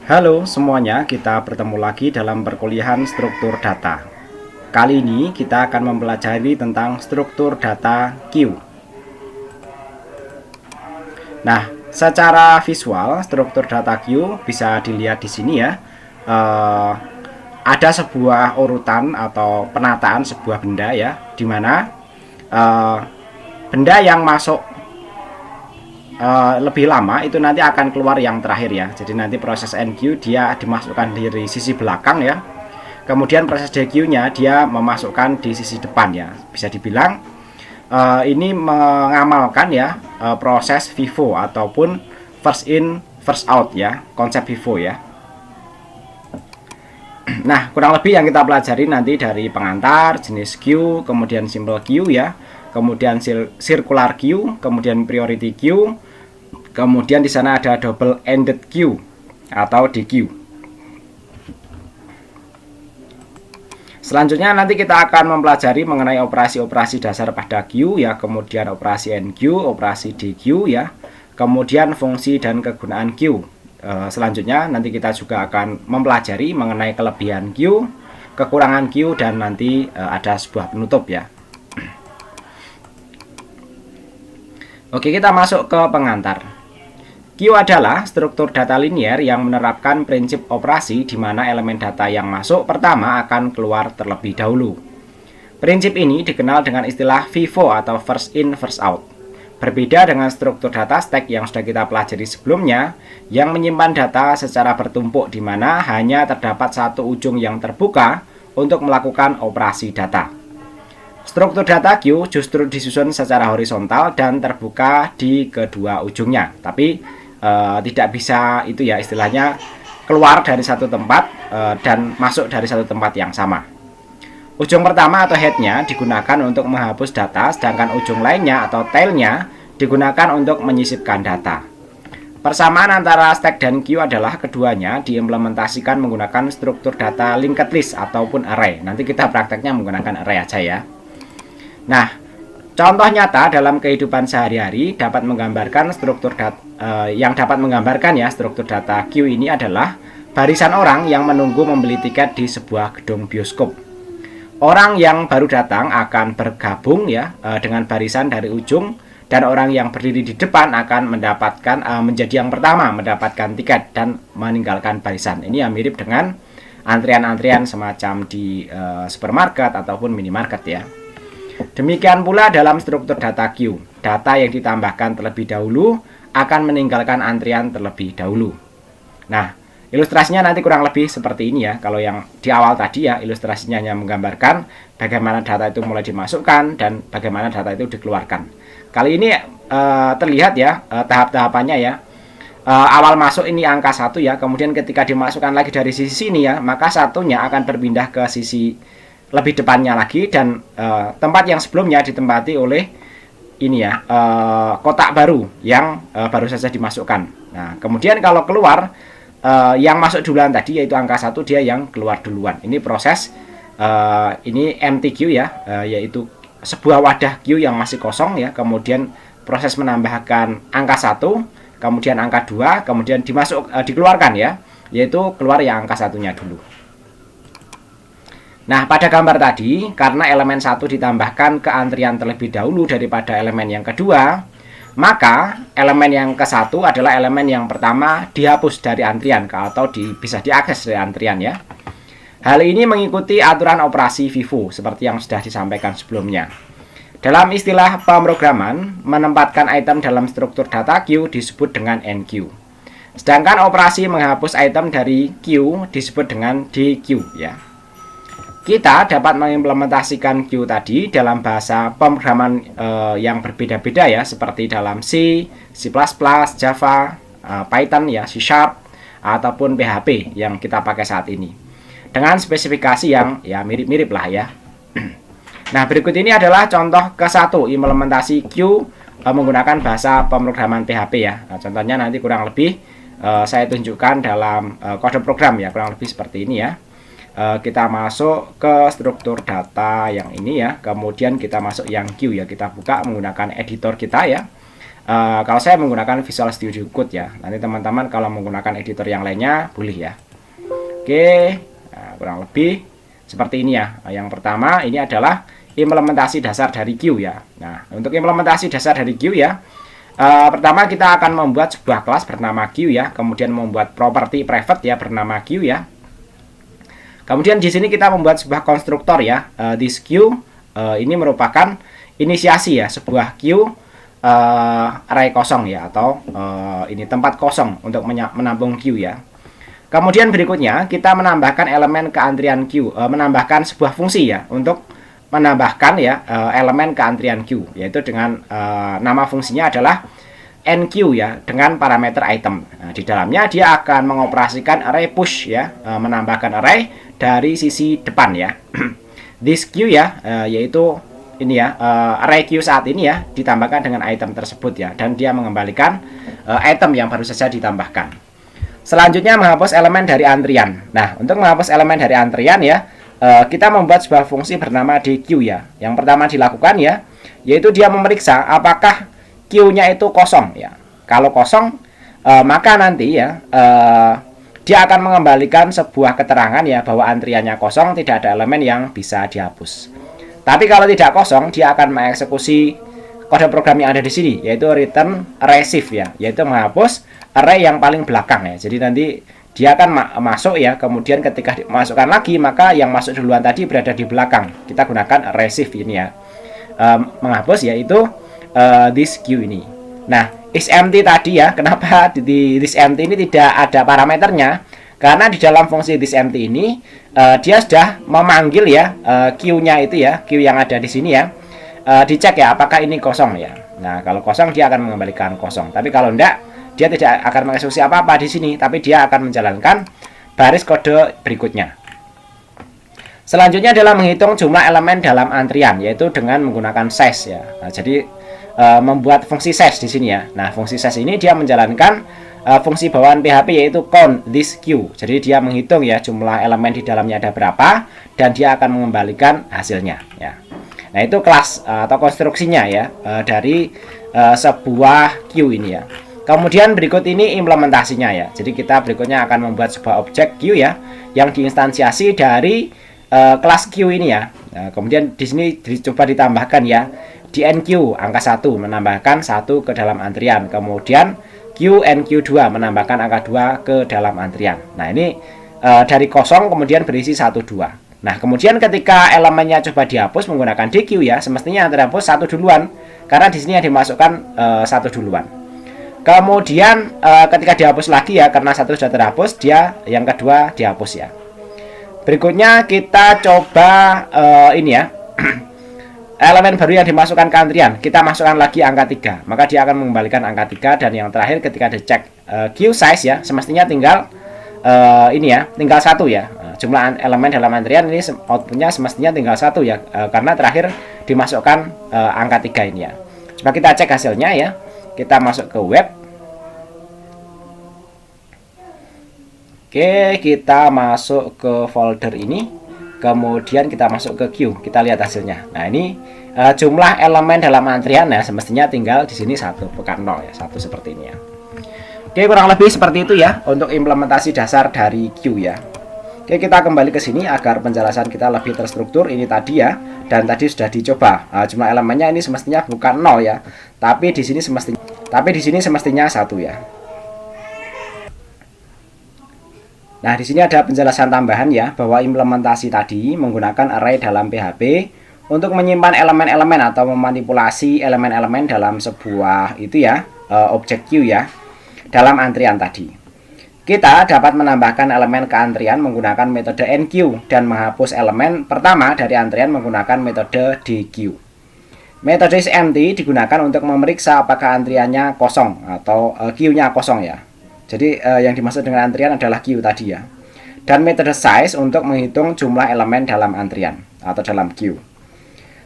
Halo semuanya, kita bertemu lagi dalam perkuliahan struktur data. Kali ini kita akan mempelajari tentang struktur data Q. Nah, secara visual struktur data Q bisa dilihat di sini ya. Ada sebuah urutan atau penataan sebuah benda ya, di mana benda yang masuk lebih lama itu nanti akan keluar yang terakhir ya. Jadi nanti proses NQ dia dimasukkan dari sisi belakang ya. Kemudian proses DQ-nya dia memasukkan di sisi depan ya. Bisa dibilang ini mengamalkan ya proses FIFO ataupun first in first out ya, konsep FIFO ya. Nah, kurang lebih yang kita pelajari nanti dari pengantar, jenis Q, kemudian simple Q ya, kemudian circular Q, kemudian priority Q, kemudian di sana ada double ended Q atau DQ. Selanjutnya nanti kita akan mempelajari mengenai operasi-operasi dasar pada Q ya, kemudian operasi NQ, operasi DQ ya, kemudian fungsi dan kegunaan Q. Selanjutnya nanti kita juga akan mempelajari mengenai kelebihan Q, kekurangan Q, dan nanti ada sebuah penutup ya. Oke, kita masuk ke pengantar. Q adalah struktur data linear yang menerapkan prinsip operasi di mana elemen data yang masuk pertama akan keluar terlebih dahulu. Prinsip ini dikenal dengan istilah FIFO atau first in first out. Berbeda dengan struktur data stack yang sudah kita pelajari sebelumnya, yang menyimpan data secara bertumpuk di mana hanya terdapat satu ujung yang terbuka untuk melakukan operasi data. Struktur data Q justru disusun secara horizontal dan terbuka di kedua ujungnya, tapi tidak bisa itu ya istilahnya keluar dari satu tempat dan masuk dari satu tempat yang sama. Ujung pertama atau headnya digunakan untuk menghapus data, sedangkan ujung lainnya atau tailnya digunakan untuk menyisipkan data. Persamaan antara stack dan Q adalah keduanya diimplementasikan menggunakan struktur data linked list ataupun array. Nanti kita prakteknya menggunakan array aja ya. Nah, contoh nyata dalam kehidupan sehari-hari dapat menggambarkan struktur data yang dapat menggambarkan ya struktur data Q ini adalah barisan orang yang menunggu membeli tiket di sebuah gedung bioskop. Orang yang baru datang akan bergabung ya dengan barisan dari ujung, dan orang yang berdiri di depan akan mendapatkan menjadi yang pertama mendapatkan tiket dan meninggalkan barisan. Ini yang mirip dengan antrian-antrian semacam di supermarket ataupun minimarket ya. Demikian pula dalam struktur data Q, data yang ditambahkan terlebih dahulu akan meninggalkan antrian terlebih dahulu. Nah, ilustrasinya nanti kurang lebih seperti ini ya. Kalau yang di awal tadi ya, ilustrasinya hanya menggambarkan bagaimana data itu mulai dimasukkan dan bagaimana data itu dikeluarkan. Kali ini terlihat ya tahap-tahapannya ya. Awal masuk ini angka 1 ya, kemudian ketika dimasukkan lagi dari sisi sini ya, maka satunya akan berpindah ke sisi lebih depannya lagi, dan tempat yang sebelumnya ditempati oleh ini ya kotak baru yang baru saja dimasukkan. Nah, kemudian kalau keluar yang masuk duluan tadi yaitu angka 1 dia yang keluar duluan. Ini proses ini MTQ ya, yaitu sebuah wadah Q yang masih kosong ya, kemudian proses menambahkan angka 1, kemudian angka 2, kemudian dikeluarkan ya, yaitu keluar yang angka 1-nya dulu. Nah, pada gambar tadi, karena elemen 1 ditambahkan ke antrian terlebih dahulu daripada elemen yang kedua, maka elemen yang ke-1 adalah elemen yang pertama dihapus dari antrian atau bisa diakses dari antrian ya. Hal ini mengikuti aturan operasi FIFO seperti yang sudah disampaikan sebelumnya. Dalam istilah pemrograman, menempatkan item dalam struktur data Q disebut dengan NQ. Sedangkan operasi menghapus item dari Q disebut dengan DQ ya. Kita dapat mengimplementasikan Q tadi dalam bahasa pemrograman yang berbeda-beda ya, seperti dalam C, C++, Java, Python ya, C#, ataupun PHP yang kita pakai saat ini, dengan spesifikasi yang ya mirip-mirip lah ya. Nah, berikut ini adalah contoh ke-1 implementasi Q menggunakan bahasa pemrograman PHP ya. Nah, contohnya nanti kurang lebih saya tunjukkan dalam kode program ya, kurang lebih seperti ini ya. Kita masuk ke struktur data yang ini ya, kemudian kita masuk yang Q ya, kita buka menggunakan editor kita ya. Kalau saya menggunakan Visual Studio Code ya. Nanti teman-teman kalau menggunakan editor yang lainnya boleh ya. Oke, nah, kurang lebih seperti ini ya. Yang pertama ini adalah implementasi dasar dari Q ya. Nah, untuk implementasi dasar dari Q ya, pertama kita akan membuat sebuah kelas bernama Q ya, kemudian membuat properti private ya bernama Q ya. Kemudian di sini kita membuat sebuah konstruktor ya. This Q ini merupakan inisiasi ya sebuah Q array kosong ya, atau ini tempat kosong untuk menampung Q ya. Kemudian berikutnya kita menambahkan elemen keantrian Q, menambahkan sebuah fungsi ya untuk menambahkan ya elemen keantrian Q, yaitu dengan nama fungsinya adalah NQ ya, dengan parameter item. Nah, di dalamnya dia akan mengoperasikan array push ya, menambahkan array dari sisi depan ya. This Q ya, yaitu ini ya, array Q saat ini ya ditambahkan dengan item tersebut ya, dan dia mengembalikan item yang baru saja ditambahkan. Selanjutnya menghapus elemen dari antrian. Nah, untuk menghapus elemen dari antrian ya, kita membuat sebuah fungsi bernama DQ ya. Yang pertama dilakukan ya, yaitu dia memeriksa apakah Q-nya itu kosong ya. Kalau kosong, maka nanti ya dia akan mengembalikan sebuah keterangan ya bahwa antriannya kosong, tidak ada elemen yang bisa dihapus. Tapi kalau tidak kosong, dia akan mengeksekusi kode program yang ada di sini, yaitu return receive ya, yaitu menghapus array yang paling belakang ya. Jadi nanti dia akan masuk ya, kemudian ketika dimasukkan lagi, maka yang masuk duluan tadi berada di belakang. Kita gunakan receive ini ya, menghapus yaitu this Q ini. Nah, is empty tadi ya, kenapa di this empty ini tidak ada parameternya? Karena di dalam fungsi this empty ini dia sudah memanggil ya Q-nya itu ya, Q yang ada di sini ya, dicek ya apakah ini kosong ya. Nah, kalau kosong dia akan mengembalikan kosong. Tapi kalau enggak, dia tidak akan mengeksekusi apa-apa di sini, tapi dia akan menjalankan baris kode berikutnya. Selanjutnya adalah menghitung jumlah elemen dalam antrian, yaitu dengan menggunakan size ya. Nah, jadi membuat fungsi size di sini ya. Nah, fungsi size ini dia menjalankan fungsi bawaan PHP yaitu count this Q. Jadi dia menghitung ya jumlah elemen di dalamnya ada berapa, dan dia akan mengembalikan hasilnya ya. Nah, itu kelas atau konstruksinya ya dari sebuah Q ini ya. Kemudian berikut ini implementasinya ya. Jadi kita berikutnya akan membuat sebuah objek Q ya yang diinstansiasi dari kelas Q ini ya. Nah, kemudian di sini dicoba ditambahkan ya di NQ angka 1, menambahkan 1 ke dalam antrian. Kemudian Q NQ2 menambahkan angka 2 ke dalam antrian. Nah, ini dari kosong kemudian berisi 1 2. Nah, kemudian ketika elemennya coba dihapus menggunakan DQ ya, semestinya terhapus 1 duluan karena di sini yang dimasukkan 1 duluan. Kemudian ketika dihapus lagi ya, karena 1 sudah terhapus, dia yang kedua dihapus ya. Berikutnya kita coba ini ya. Elemen baru yang dimasukkan ke antrian, kita masukkan lagi angka 3, maka dia akan mengembalikan angka 3. Dan yang terakhir ketika dicek Q size ya, semestinya tinggal ini ya, tinggal 1 ya. Jumlah elemen dalam antrian ini outputnya semestinya tinggal 1 ya, karena terakhir dimasukkan angka 3 ini ya. Coba kita cek hasilnya ya. Kita masuk ke web. Oke, kita masuk ke folder ini. Kemudian kita masuk ke Q, kita lihat hasilnya. Nah, ini jumlah elemen dalam antrian ya, semestinya tinggal di sini 1, bukan 0 ya, 1 seperti ini ya. Oke, kurang lebih seperti itu ya untuk implementasi dasar dari Q ya. Oke, kita kembali ke sini agar penjelasan kita lebih terstruktur. Ini tadi ya, dan tadi sudah dicoba. Jumlah elemennya ini semestinya bukan 0 ya, tapi di sini semestinya 1 ya. Nah, di sini ada penjelasan tambahan ya, bahwa implementasi tadi menggunakan array dalam PHP untuk menyimpan elemen-elemen atau memanipulasi elemen-elemen dalam sebuah itu ya, objek Q ya, dalam antrian tadi. Kita dapat menambahkan elemen ke antrian menggunakan metode NQ dan menghapus elemen pertama dari antrian menggunakan metode DQ. Metode isEmpty digunakan untuk memeriksa apakah antriannya kosong atau Q-nya kosong ya. Jadi yang dimaksud dengan antrian adalah Q tadi ya. Dan metode size untuk menghitung jumlah elemen dalam antrian atau dalam Q.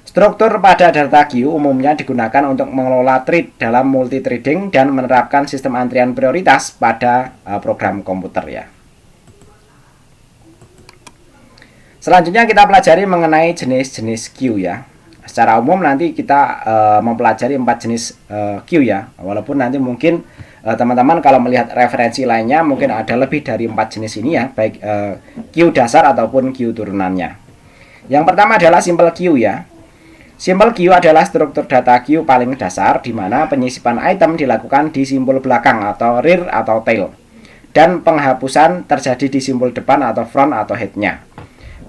Struktur pada data Q umumnya digunakan untuk mengelola thread dalam multithreading dan menerapkan sistem antrian prioritas pada program komputer ya. Selanjutnya kita pelajari mengenai jenis-jenis Q ya. secara umum nanti kita mempelajari 4 jenis queue ya. Walaupun nanti mungkin teman-teman kalau melihat referensi lainnya mungkin ada lebih dari 4 jenis ini ya, baik queue dasar ataupun queue turunannya. Yang pertama adalah simple queue ya. Simple queue adalah struktur data queue paling dasar di mana penyisipan item dilakukan di simbol belakang atau rear atau tail, dan penghapusan terjadi di simbol depan atau front atau head-nya.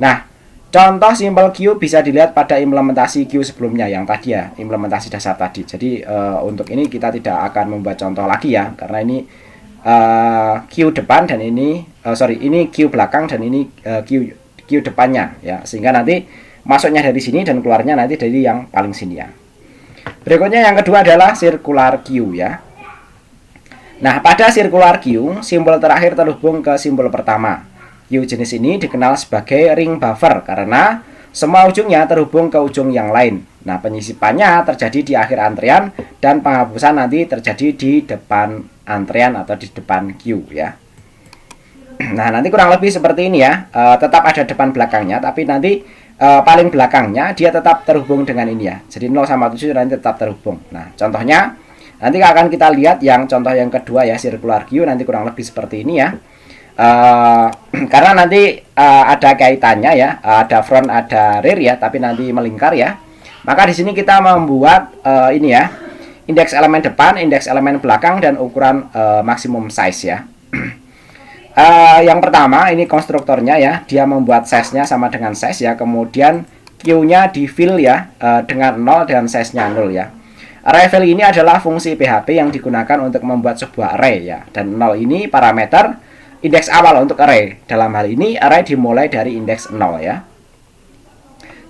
Nah, contoh simple queue bisa dilihat pada implementasi queue sebelumnya yang tadi ya, implementasi dasar tadi. Jadi untuk ini kita tidak akan membuat contoh lagi ya, karena ini queue depan dan ini ini queue belakang dan ini queue depannya ya, sehingga nanti masuknya dari sini dan keluarnya nanti dari yang paling sini ya. Berikutnya yang kedua adalah circular queue ya. Nah, pada circular queue, simbol terakhir terhubung ke simbol pertama. Queue jenis ini dikenal sebagai ring buffer karena semua ujungnya terhubung ke ujung yang lain. Nah, penyisipannya terjadi di akhir antrian dan penghapusan nanti terjadi di depan antrian atau di depan queue ya. Nah, nanti kurang lebih seperti ini ya. Tetap ada depan belakangnya, tapi nanti paling belakangnya dia tetap terhubung dengan ini ya. Jadi 0 sama 7 nanti tetap terhubung. Nah, contohnya nanti akan kita lihat yang contoh yang kedua ya, circular queue nanti kurang lebih seperti ini ya. Karena nanti ada kaitannya ya, ada front ada rear ya, tapi nanti melingkar ya. Maka di sini kita membuat ini ya, indeks elemen depan, indeks elemen belakang dan ukuran maksimum size ya. Yang pertama ini konstruktornya ya, dia membuat size-nya sama dengan size ya, kemudian queue-nya di fill ya dengan 0 dan size-nya 0 ya. Array value ini adalah fungsi PHP yang digunakan untuk membuat sebuah array ya, dan 0 ini parameter indeks awal untuk array. Dalam hal ini array dimulai dari indeks 0 ya.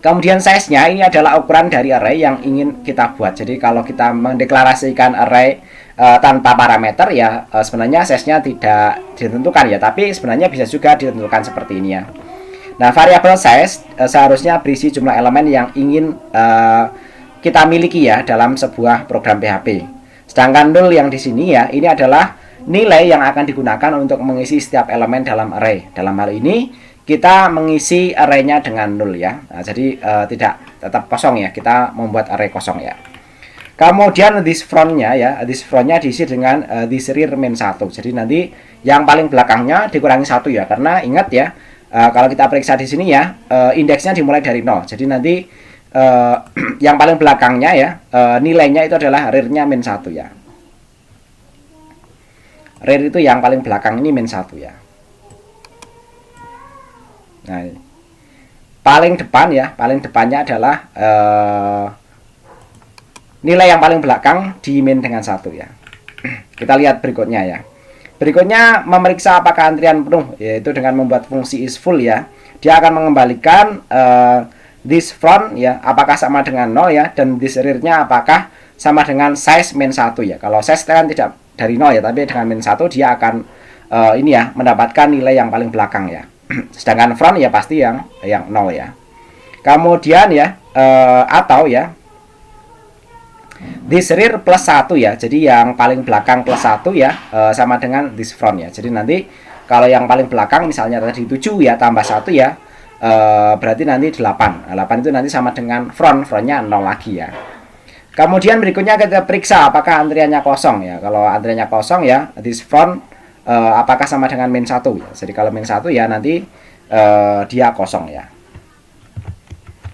Kemudian size-nya ini adalah ukuran dari array yang ingin kita buat. Jadi kalau kita mendeklarasikan array tanpa parameter ya, sebenarnya size-nya tidak ditentukan ya, tapi sebenarnya bisa juga ditentukan seperti ini ya. Nah, variabel size seharusnya berisi jumlah elemen yang ingin kita miliki ya dalam sebuah program PHP. Sedangkan null yang di sini ya, ini adalah nilai yang akan digunakan untuk mengisi setiap elemen dalam array. Dalam hal ini kita mengisi array-nya dengan null ya. Nah, jadi tidak tetap kosong ya, kita membuat array kosong ya. Kemudian this front-nya ya, this front-nya diisi dengan this rear min 1. Jadi nanti yang paling belakangnya dikurangi 1 ya, karena ingat ya, kalau kita periksa di sini ya, indeksnya dimulai dari 0. Jadi nanti yang paling belakangnya ya, nilainya itu adalah rear-nya min 1 ya. Rear itu yang paling belakang ini min 1 ya. Nah, paling depan ya, paling depannya adalah nilai yang paling belakang di min dengan 1 ya. Kita lihat berikutnya ya. Berikutnya memeriksa apakah antrian penuh, yaitu dengan membuat fungsi is full ya. Dia akan mengembalikan this front ya, apakah sama dengan 0 ya, dan this rear-nya apakah sama dengan size min 1 ya. Kalau size kan tidak dari 0 ya, tapi dengan min 1 dia akan ini ya, mendapatkan nilai yang paling belakang ya. Sedangkan front ya pasti yang 0 ya. Kemudian ya atau ya this rear plus 1 ya. Jadi yang paling belakang plus 1 ya sama dengan this front ya. Jadi nanti kalau yang paling belakang misalnya tadi 7 ya tambah 1 ya, berarti nanti 8. Nah, 8 itu nanti sama dengan frontnya 0 lagi ya. Kemudian berikutnya kita periksa apakah antriannya kosong ya. Kalau antriannya kosong ya, this front apakah sama dengan min 1 ya. Jadi kalau min 1 ya nanti dia kosong ya.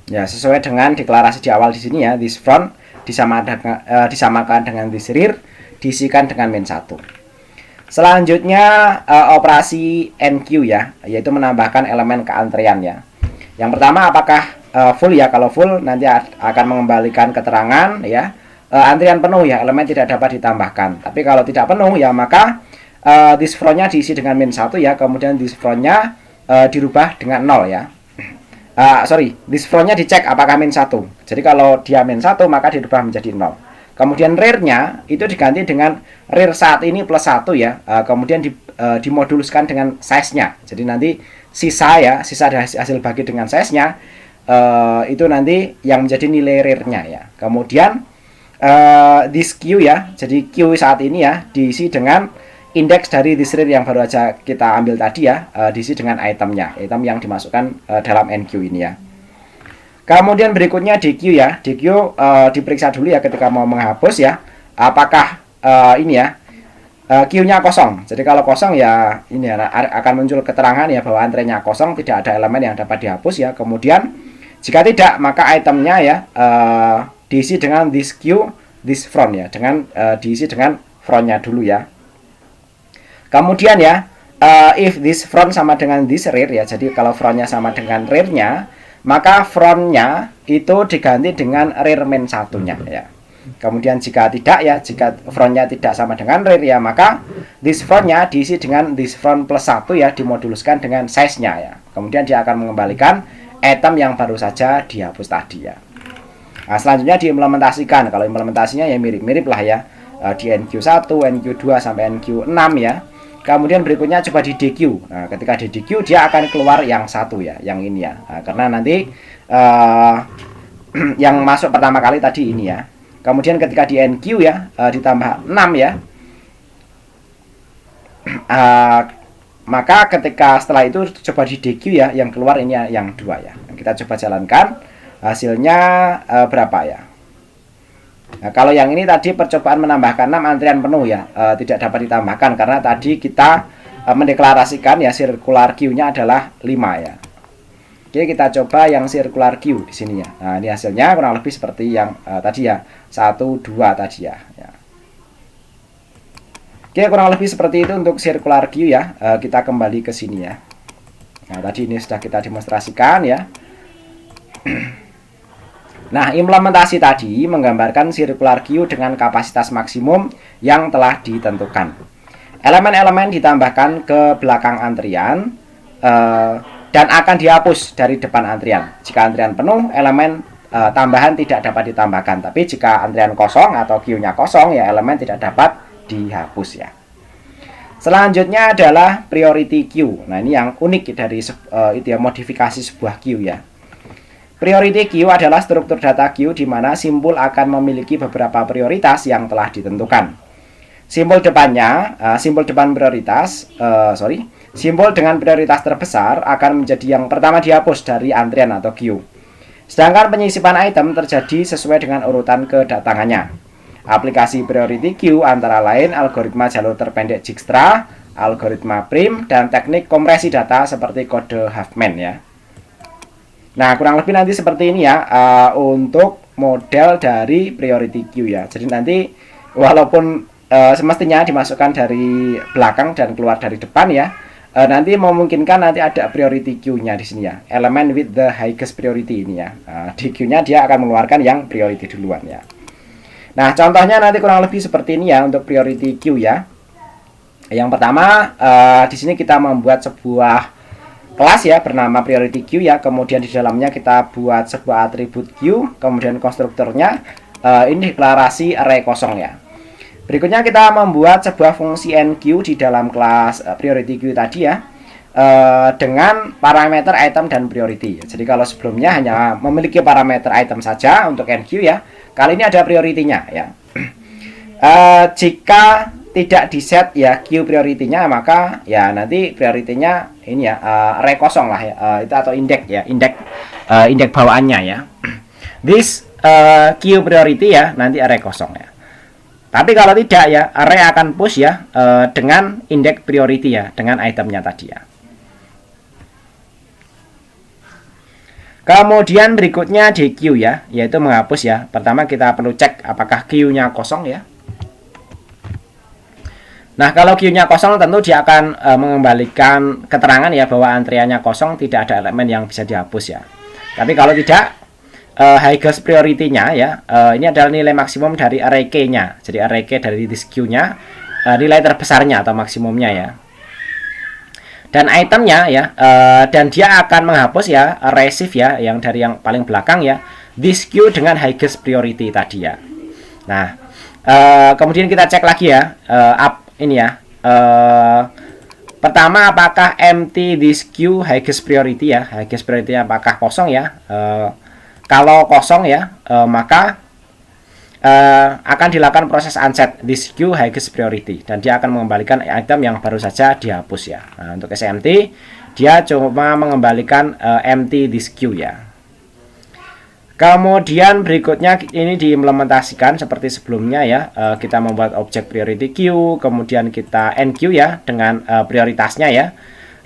Ya, sesuai dengan deklarasi di awal di sini ya, this front disamakan dengan this rear, diisikan dengan min 1. Selanjutnya operasi NQ ya, yaitu menambahkan elemen keantrian ya. Yang pertama apakah full ya. Kalau full nanti akan mengembalikan keterangan ya, antrian penuh ya, elemen tidak dapat ditambahkan. Tapi kalau tidak penuh ya, maka this front-nya diisi dengan min 1 ya, kemudian this front-nya dirubah dengan 0 ya. This front-nya dicek apakah min 1. Jadi kalau dia min 1 maka dirubah menjadi 0. Kemudian rear-nya itu diganti dengan rear saat ini plus 1 ya. Kemudian dimoduluskan dengan size-nya. Jadi nanti sisa dari hasil bagi dengan size-nya itu nanti yang menjadi nilai rear-nya ya. Kemudian this Q ya. Jadi Q saat ini ya diisi dengan indeks dari this rear yang baru aja kita ambil tadi ya, diisi dengan itemnya, item yang dimasukkan dalam NQ ini ya. Kemudian berikutnya DQ ya. DQ diperiksa dulu ya ketika mau menghapus ya. Apakah ini ya queue-nya kosong. Jadi kalau kosong ya ini ya, akan muncul keterangan ya bahwa antriannya kosong, tidak ada elemen yang dapat dihapus ya. Kemudian jika tidak, maka itemnya ya diisi dengan this queue, this front ya, dengan diisi dengan frontnya dulu ya. Kemudian ya if this front sama dengan this rear ya, jadi kalau frontnya sama dengan rearnya, maka frontnya itu diganti dengan rear main satunya ya. Kemudian jika tidak ya, jika frontnya tidak sama dengan rear ya, maka this frontnya diisi dengan this front plus 1 ya, dimoduluskan dengan size-nya ya. Kemudian dia akan mengembalikan item yang baru saja dihapus tadi ya. Nah, selanjutnya diimplementasikan. Kalau implementasinya ya mirip-mirip lah ya, di NQ1, NQ2 sampai NQ6 ya. Kemudian berikutnya coba di DQ. Nah, ketika di DQ dia akan keluar yang satu ya, yang ini ya. Nah, karena nanti yang masuk pertama kali tadi ini ya. Kemudian ketika di NQ ya ditambah 6 ya, maka ketika setelah itu coba di DQ ya, yang keluar ini yang 2 ya. Kita coba jalankan, hasilnya berapa ya. Nah, kalau yang ini tadi percobaan menambahkan 6 antrian penuh ya, tidak dapat ditambahkan karena tadi kita mendeklarasikan ya circular queue-nya adalah 5 ya. Oke, kita coba yang circular queue di sini ya. Nah, ini hasilnya kurang lebih seperti yang tadi ya, 1, 2 tadi ya. Oke, kurang lebih seperti itu untuk circular queue ya. Kita kembali ke sini ya. Nah, tadi ini sudah kita demonstrasikan ya. Nah, implementasi tadi menggambarkan circular queue dengan kapasitas maksimum yang telah ditentukan. Elemen-elemen ditambahkan ke belakang antrian dan akan dihapus dari depan antrian. Jika antrian penuh, elemen tambahan tidak dapat ditambahkan. Tapi jika antrian kosong atau queue-nya kosong, ya elemen tidak dapat dihapus ya. Selanjutnya adalah priority queue. Nah, ini yang unik dari itu ya, modifikasi sebuah queue ya. Priority queue adalah struktur data queue di mana simbol akan memiliki beberapa prioritas yang telah ditentukan. Simbol depannya, simbol depan prioritas, simbol dengan prioritas terbesar akan menjadi yang pertama dihapus dari antrian atau queue. Sedangkan penyisipan item terjadi sesuai dengan urutan kedatangannya. Aplikasi priority queue antara lain algoritma jalur terpendek Dijkstra, algoritma prim, dan teknik kompresi data seperti kode Huffman ya. Nah, kurang lebih nanti seperti ini ya untuk model dari priority queue ya. Jadi nanti walaupun semestinya dimasukkan dari belakang dan keluar dari depan ya, nanti memungkinkan nanti ada priority queue-nya di sini ya. Elemen with the highest priority ini ya. Di queue-nya dia akan mengeluarkan yang priority duluan ya. Nah, contohnya nanti kurang lebih seperti ini ya untuk priority queue ya. Yang pertama di sini kita membuat sebuah kelas ya bernama priority queue ya. Kemudian di dalamnya kita buat sebuah atribut queue, kemudian konstruktornya ini deklarasi array kosong ya. Berikutnya kita membuat sebuah fungsi enqueue di dalam kelas priority queue tadi ya, dengan parameter item dan priority. Jadi kalau sebelumnya hanya memiliki parameter item saja untuk enqueue ya, kali ini ada priority-nya ya. Jika tidak di set ya queue priority-nya, maka ya nanti priority-nya ini ya array kosong lah ya, itu atau indeks ya, indeks bawaannya ya. This queue priority ya nanti array kosong ya. Tapi kalau tidak ya, array akan push ya dengan indeks priority ya, dengan itemnya tadi ya. Kemudian berikutnya DQ ya, yaitu menghapus ya. Pertama kita perlu cek apakah queue-nya kosong ya. Nah, kalau queue-nya kosong tentu dia akan mengembalikan keterangan ya bahwa antriannya kosong, tidak ada elemen yang bisa dihapus ya. Tapi kalau tidak, highest priority-nya ya, ini adalah nilai maksimum dari array key-nya. Jadi array key dari this queue-nya nilai terbesarnya atau maksimumnya ya. Dan itemnya ya, dan dia akan menghapus ya receive ya, yang dari yang paling belakang ya, this queue dengan highest priority tadi ya. Nah, kemudian kita cek lagi ya, ini ya. Pertama, apakah empty this queue highest priority ya, highest priority apakah kosong ya. Kalau kosong ya, maka akan dilakukan proses unset this queue highest priority dan dia akan mengembalikan item yang baru saja dihapus ya. Nah, untuk SMT dia cuma mengembalikan empty this queue ya. Kemudian berikutnya ini diimplementasikan seperti sebelumnya ya. Kita membuat objek priority queue, kemudian kita enqueue ya dengan prioritasnya ya.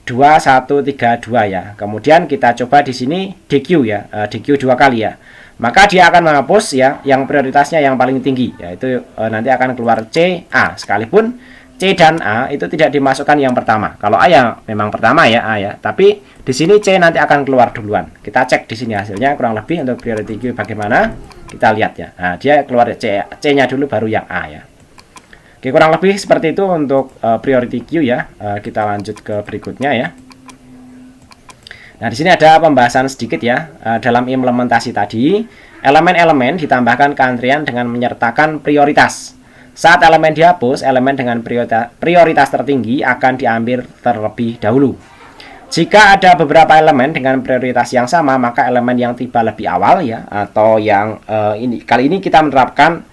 2 1 3 2 ya. Kemudian kita coba di sini dequeue ya, dequeue 2 kali ya. Maka dia akan menghapus ya yang prioritasnya yang paling tinggi, yaitu nanti akan keluar C A, sekalipun C dan A itu tidak dimasukkan yang pertama. Kalau A ya memang pertama ya A ya, tapi di sini C nanti akan keluar duluan. Kita cek di sini hasilnya kurang lebih untuk priority queue bagaimana. Kita lihat ya. Nah, dia keluar C-nya dulu baru yang A ya. Oke, kurang lebih seperti itu untuk priority queue ya. Kita lanjut ke berikutnya ya. Nah, di sini ada pembahasan sedikit ya. Dalam implementasi tadi, elemen-elemen ditambahkan ke antrian dengan menyertakan prioritas. Saat elemen dihapus, elemen dengan prioritas tertinggi akan diambil terlebih dahulu. Jika ada beberapa elemen dengan prioritas yang sama, maka elemen yang tiba lebih awal ya, atau yang kali ini kita menerapkan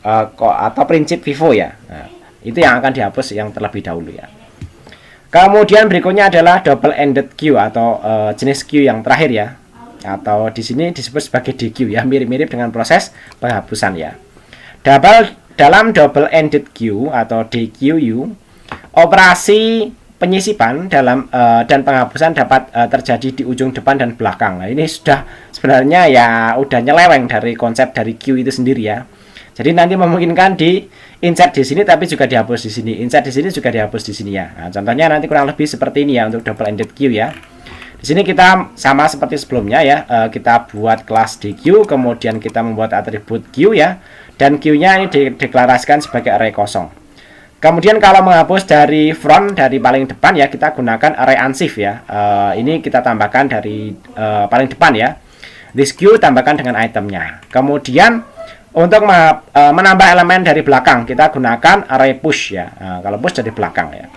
atau prinsip FIFO ya. Nah, itu yang akan dihapus yang terlebih dahulu ya. Kemudian berikutnya adalah double-ended queue atau jenis queue yang terakhir ya, atau di sini disebut sebagai DQ ya, mirip-mirip dengan proses penghapusan ya. Dalam double-ended queue atau DQU, operasi penyisipan dan penghapusan dapat terjadi di ujung depan dan belakang. Nah, ini sudah sebenarnya ya udah nyeleweng dari konsep dari queue itu sendiri ya. Jadi nanti memungkinkan di insert di sini tapi juga dihapus di sini, insert di sini juga dihapus di sini ya. Nah, contohnya nanti kurang lebih seperti ini ya untuk double-ended queue ya. Di sini kita sama seperti sebelumnya ya, kita buat kelas DQ, kemudian kita membuat atribut queue ya, dan queue-nya ini dideklarasikan sebagai array kosong. Kemudian kalau menghapus dari front, dari paling depan ya, kita gunakan array unshift ya. Ini kita tambahkan dari paling depan ya. This queue tambahkan dengan itemnya. Kemudian untuk menambah elemen dari belakang, kita gunakan array push ya. Kalau push dari belakang ya.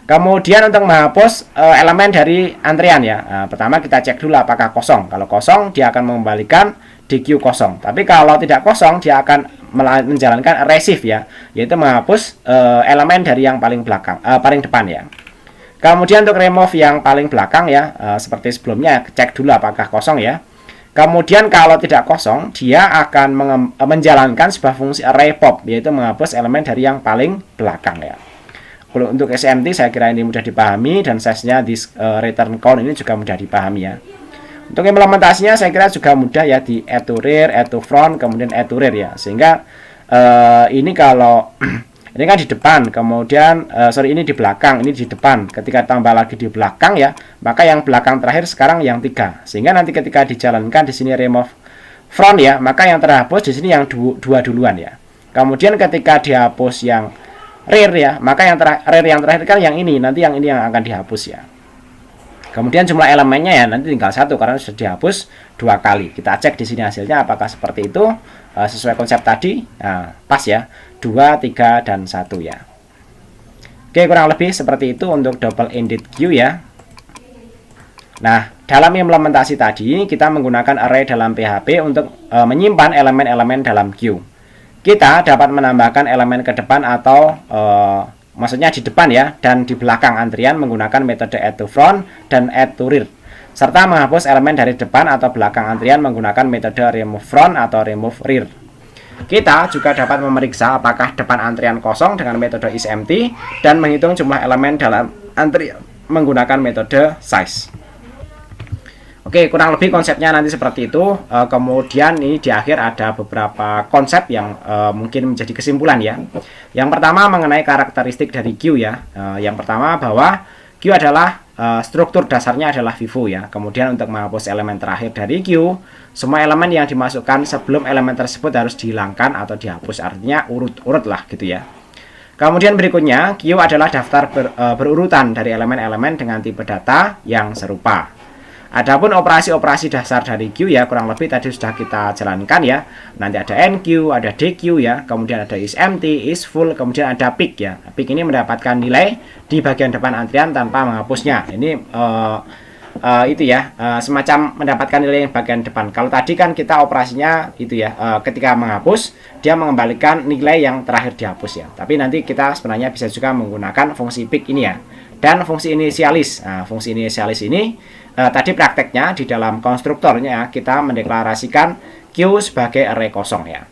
Kemudian untuk menghapus elemen dari antrian ya, pertama kita cek dulu apakah kosong. Kalau kosong dia akan mengembalikan DQ kosong. Tapi kalau tidak kosong dia akan menjalankan array shift ya, yaitu menghapus elemen dari yang paling belakang, paling depan ya. Kemudian untuk remove yang paling belakang ya, seperti sebelumnya cek dulu apakah kosong ya. Kemudian kalau tidak kosong dia akan menjalankan sebuah fungsi array pop, yaitu menghapus elemen dari yang paling belakang ya. Untuk SMT saya kira ini mudah dipahami, dan size-nya di return count ini juga mudah dipahami ya. Untuk implementasinya saya kira juga mudah ya, di add to rear, add to front, kemudian add to rear ya. Sehingga ini kalau ini kan di depan, kemudian ini di belakang, ini di depan. Ketika tambah lagi di belakang ya, maka yang belakang terakhir sekarang yang 3. Sehingga nanti ketika dijalankan di sini remove front ya, maka yang terhapus di sini yang 2 duluan ya. Kemudian ketika dihapus yang rear ya, maka yang rear yang terakhir kan yang ini, nanti yang ini yang akan dihapus ya. Kemudian jumlah elemennya ya nanti tinggal 1 karena sudah dihapus 2 kali. Kita cek di sini hasilnya apakah seperti itu, sesuai konsep tadi. Nah, pas ya, 2, 3, dan 1 ya. Oke, kurang lebih seperti itu untuk double-ended queue ya. Nah, dalam implementasi tadi kita menggunakan array dalam PHP untuk menyimpan elemen-elemen dalam queue. Kita dapat menambahkan elemen ke depan atau maksudnya di depan ya, dan di belakang antrian menggunakan metode add to front dan add to rear, serta menghapus elemen dari depan atau belakang antrian menggunakan metode remove front atau remove rear. Kita juga dapat memeriksa apakah depan antrian kosong dengan metode isEmpty dan menghitung jumlah elemen dalam antrian menggunakan metode size. Oke, kurang lebih konsepnya nanti seperti itu. Kemudian ini di akhir ada beberapa konsep yang mungkin menjadi kesimpulan ya. Yang pertama mengenai karakteristik dari queue ya. Yang pertama bahwa queue adalah struktur dasarnya adalah FIFO ya. Kemudian untuk menghapus elemen terakhir dari queue, semua elemen yang dimasukkan sebelum elemen tersebut harus dihilangkan atau dihapus. Artinya urut-urut lah gitu ya. Kemudian berikutnya, queue adalah daftar berurutan dari elemen-elemen dengan tipe data yang serupa. Adapun operasi-operasi dasar dari queue ya kurang lebih tadi sudah kita jalankan ya. Nanti ada enqueue, ada dequeue ya, kemudian ada isEmpty, isFull, kemudian ada pick ya. Pick ini mendapatkan nilai di bagian depan antrian tanpa menghapusnya. Ini itu ya, semacam mendapatkan nilai yang bagian depan. Kalau tadi kan kita operasinya itu ya, ketika menghapus dia mengembalikan nilai yang terakhir dihapus ya. Tapi nanti kita sebenarnya bisa juga menggunakan fungsi pick ini ya. Dan fungsi inisialis. Nah, fungsi inisialis ini tadi prakteknya di dalam konstruktornya kita mendeklarasikan Q sebagai array kosong ya.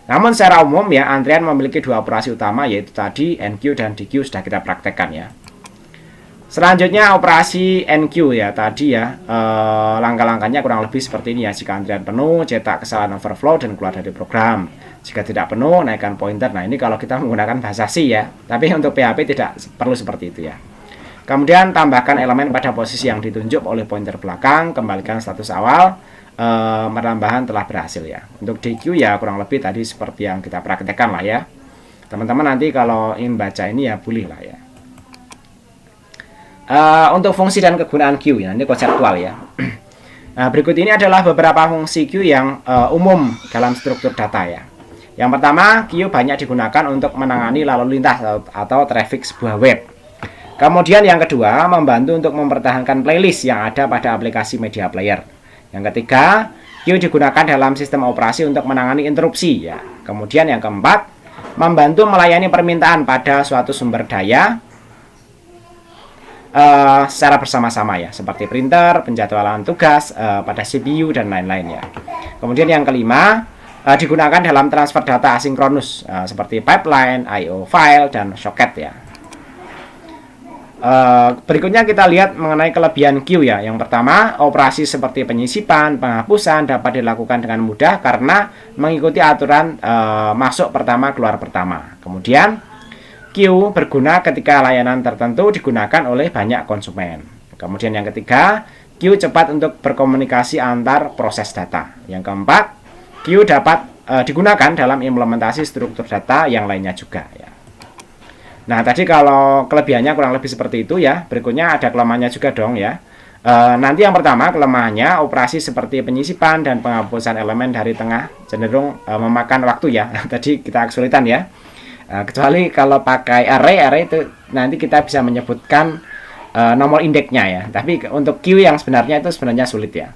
Namun secara umum ya, antrian memiliki dua operasi utama, yaitu tadi NQ dan DQ sudah kita praktekkan ya. Selanjutnya operasi NQ ya, tadi ya langkah-langkahnya kurang lebih seperti ini ya. Jika antrian penuh, cetak kesalahan overflow dan keluar dari program. Jika tidak penuh, naikkan pointer. Nah ini kalau kita menggunakan bahasa C ya, tapi untuk PHP tidak perlu seperti itu ya. Kemudian tambahkan elemen pada posisi yang ditunjuk oleh pointer belakang, kembalikan status awal. Penambahan telah berhasil ya. Untuk DQ ya kurang lebih tadi seperti yang kita praktekkan lah ya. Teman-teman nanti kalau ingin baca ini ya boleh lah ya. Untuk fungsi dan kegunaan Q ya, ini konseptual ya. Nah, berikut ini adalah beberapa fungsi Q yang umum dalam struktur data ya. Yang pertama, Q banyak digunakan untuk menangani lalu lintas atau traffic sebuah web. Kemudian yang kedua, membantu untuk mempertahankan playlist yang ada pada aplikasi media player. Yang ketiga, Q digunakan dalam sistem operasi untuk menangani interupsi ya. Kemudian yang keempat, membantu melayani permintaan pada suatu sumber daya secara bersama-sama ya, seperti printer, penjadwalan tugas pada CPU dan lain-lain ya. Kemudian yang kelima, digunakan dalam transfer data asinkronus seperti pipeline, I/O file dan socket ya. Berikutnya kita lihat mengenai kelebihan Q ya. Yang pertama, operasi seperti penyisipan, penghapusan dapat dilakukan dengan mudah karena mengikuti aturan masuk pertama keluar pertama. Kemudian Q berguna ketika layanan tertentu digunakan oleh banyak konsumen. Kemudian yang ketiga, Q cepat untuk berkomunikasi antar proses data. Yang keempat, Q dapat digunakan dalam implementasi struktur data yang lainnya juga ya. Nah, tadi kalau kelebihannya kurang lebih seperti itu ya. Berikutnya ada kelemahannya juga dong ya. Nanti yang pertama, kelemahannya operasi seperti penyisipan dan penghapusan elemen dari tengah cenderung memakan waktu ya. Tadi kita kesulitan ya. Kecuali kalau pakai array itu nanti kita bisa menyebutkan nomor indeksnya ya. Tapi untuk Q yang sebenarnya itu sebenarnya sulit ya.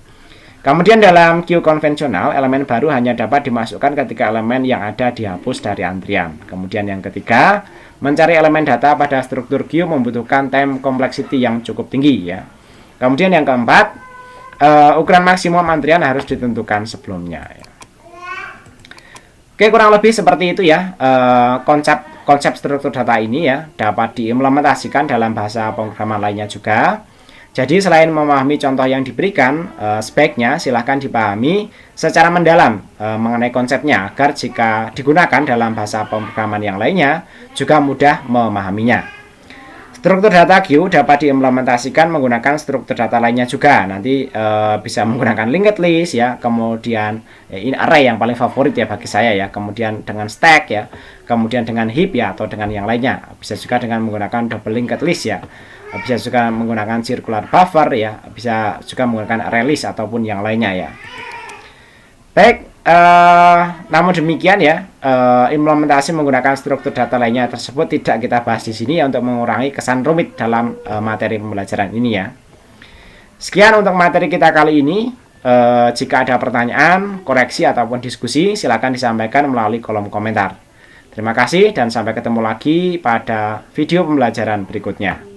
Kemudian dalam Q konvensional, elemen baru hanya dapat dimasukkan ketika elemen yang ada dihapus dari antrian. Kemudian yang ketiga, mencari elemen data pada struktur Q membutuhkan time complexity yang cukup tinggi ya. Kemudian yang keempat, ukuran maksimum antrian harus ditentukan sebelumnya ya. Oke, kurang lebih seperti itu ya. Konsep struktur data ini ya dapat diimplementasikan dalam bahasa pemrograman lainnya juga. Jadi selain memahami contoh yang diberikan, sebaiknya silahkan dipahami secara mendalam mengenai konsepnya agar jika digunakan dalam bahasa pemrograman yang lainnya juga mudah memahaminya. Struktur data Q dapat diimplementasikan menggunakan struktur data lainnya juga. Nanti bisa menggunakan linked list ya, kemudian ini array yang paling favorit ya bagi saya ya, kemudian dengan stack ya, kemudian dengan heap ya atau dengan yang lainnya. Bisa juga dengan menggunakan double linked list ya. Bisa juga menggunakan circular buffer ya, bisa juga menggunakan array list ataupun yang lainnya ya. Baik, namun demikian ya, implementasi menggunakan struktur data lainnya tersebut tidak kita bahas di sini ya, untuk mengurangi kesan rumit dalam materi pembelajaran ini ya. Sekian untuk materi kita kali ini. Jika ada pertanyaan, koreksi ataupun diskusi, silakan disampaikan melalui kolom komentar. Terima kasih dan sampai ketemu lagi pada video pembelajaran berikutnya.